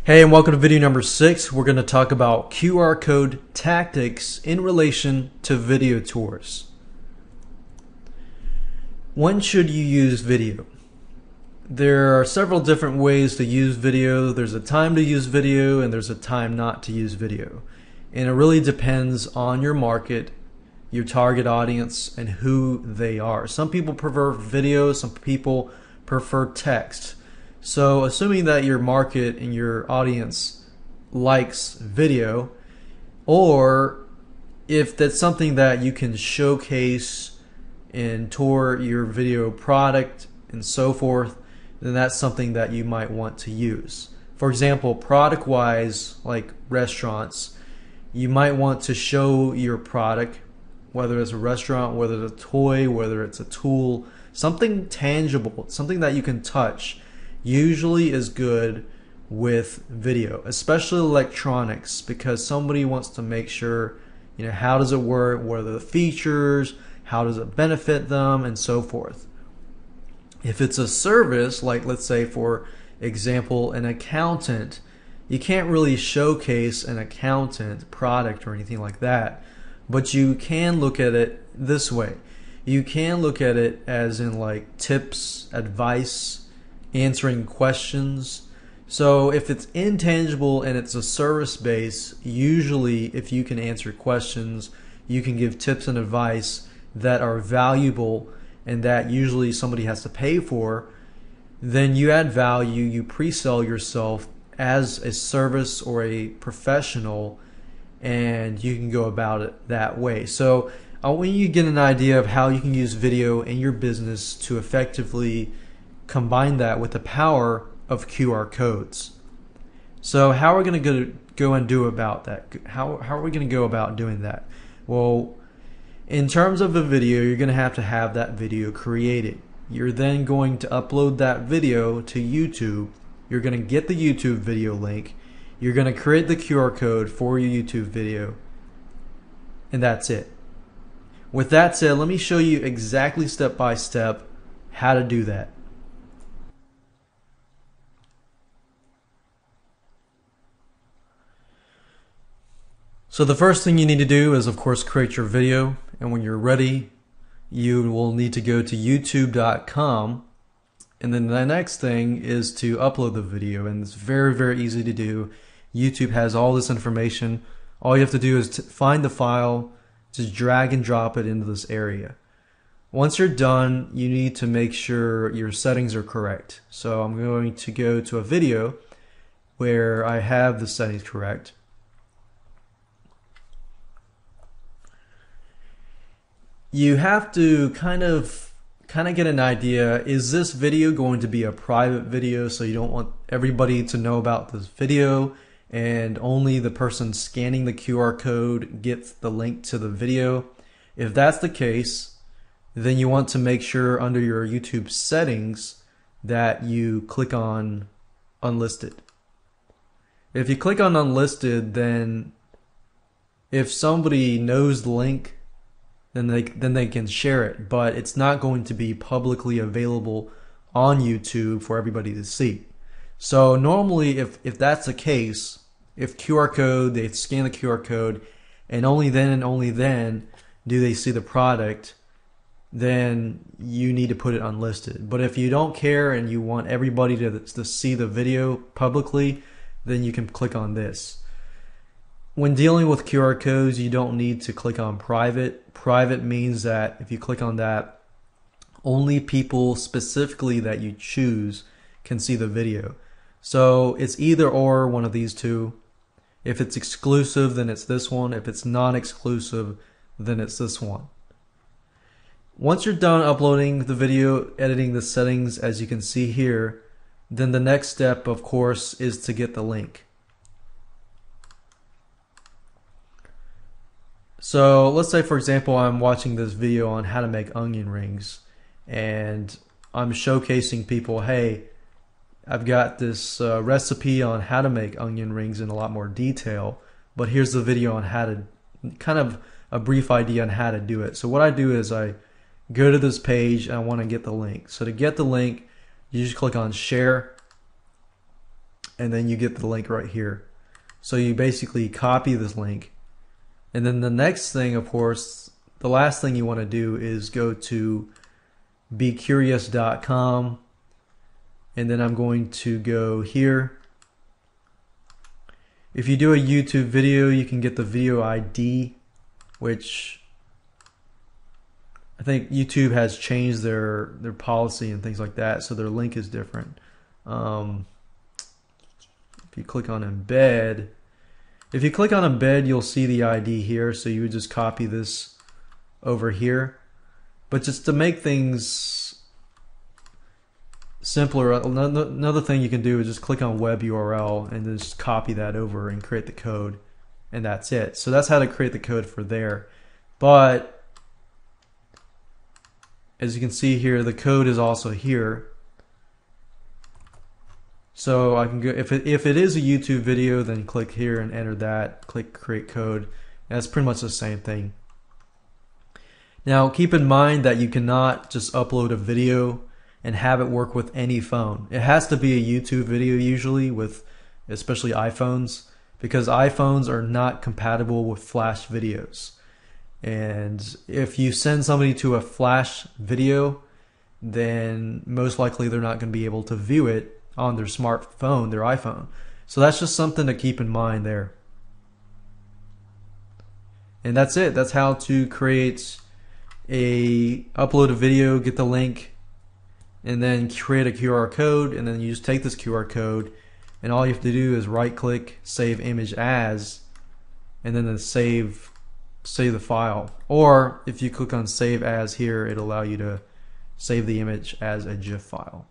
Hey, and welcome to video number 6. We're going to talk about QR code tactics in relation to video tours. When should you use video? There are several different ways to use video. There's a time to use video and there's a time not to use video. And it really depends on your market, your target audience, and who they are. Some people prefer video, some people prefer text. So assuming that your market and your audience likes video, or if that's something that you can showcase and tour your video product and so forth, then that's something that you might want to use. For example, product wise, like restaurants, you might want to show your product, whether it's a restaurant, whether it's a toy, whether it's a tool, something tangible, something that you can touch. Usually is good with video, especially electronics, because somebody wants to make sure, how does it work, what are the features, how does it benefit them, and so forth. If it's a service, like let's say for example an accountant, you can't really showcase an accountant product or anything like that, but you can look at it this way. You can look at it as in like tips, advice, answering questions. So if it's intangible and it's a service base, usually if you can answer questions, you can give tips and advice that are valuable and that usually somebody has to pay for, then you add value, you pre-sell yourself as a service or a professional, and you can go about it that way. So I want you to get an idea of how you can use video in your business to effectively combine that with the power of QR codes. So how are we going to go and do about that? How are we going to go about doing that? Well, in terms of a video, you're going to have that video created. You're then going to upload that video to YouTube. You're going to get the YouTube video link. You're going to create the QR code for your YouTube video. And that's it. With that said, let me show you exactly step by step how to do that. So the first thing you need to do is, of course, create your video, and when you're ready, you will need to go to youtube.com, and then the next thing is to upload the video, and it's very, very easy to do. YouTube has all this information. All you have to do is to find the file, just drag and drop it into this area. Once you're done, you need to make sure your settings are correct. So I'm going to go to a video where I have the settings correct. You have to kind of get an idea, is this video going to be a private video, so you don't want everybody to know about this video and only the person scanning the QR code gets the link to the video? If that's the case, then you want to make sure under your YouTube settings that you click on unlisted. If you click on unlisted, then if somebody knows the link, then they can share it, but it's not going to be publicly available on YouTube for everybody to see. So normally if that's the case, if QR code, they scan the QR code and only then do they see the product, then you need to put it unlisted. But if you don't care and you want everybody to see the video publicly, then you can click on this. When dealing with QR codes, you don't need to click on private. Private means that if you click on that, only people specifically that you choose can see the video. So it's either or, one of these two. If it's exclusive, then it's this one. If it's non-exclusive, then it's this one. Once you're done uploading the video, editing the settings as you can see here, then the next step, of course, is to get the link. So let's say, for example, I'm watching this video on how to make onion rings, and I'm showcasing people, hey, I've got this recipe on how to make onion rings in a lot more detail, but here's the video on how to, kind of a brief idea on how to do it. So what I do is I go to this page and I want to get the link. So to get the link, you just click on share, and then you get the link right here. So you basically copy this link, and then the next thing, of course, the last thing you want to do is go to becurious.com, and then I'm going to go here. If you do a YouTube video, you can get the video ID, which I think YouTube has changed their policy and things like that, so their link is different. If you click on embed, you'll see the ID here, so you would just copy this over here. But just to make things simpler, another thing you can do is just click on web URL and then just copy that over and create the code, and that's it. So that's how to create the code for there. But as you can see here, the code is also here. So I can go, if it is a YouTube video, then click here and enter that, click create code. And that's pretty much the same thing. Now keep in mind that you cannot just upload a video and have it work with any phone. It has to be a YouTube video usually, with especially iPhones, because iPhones are not compatible with Flash videos. And if you send somebody to a Flash video, then most likely they're not going to be able to view it on their smartphone, their iPhone. So that's just something to keep in mind there. And that's it. That's how to upload a video, get the link, and then create a QR code, and then you just take this QR code, and all you have to do is right click, save image as, and then save the file. Or if you click on save as here, it'll allow you to save the image as a GIF file.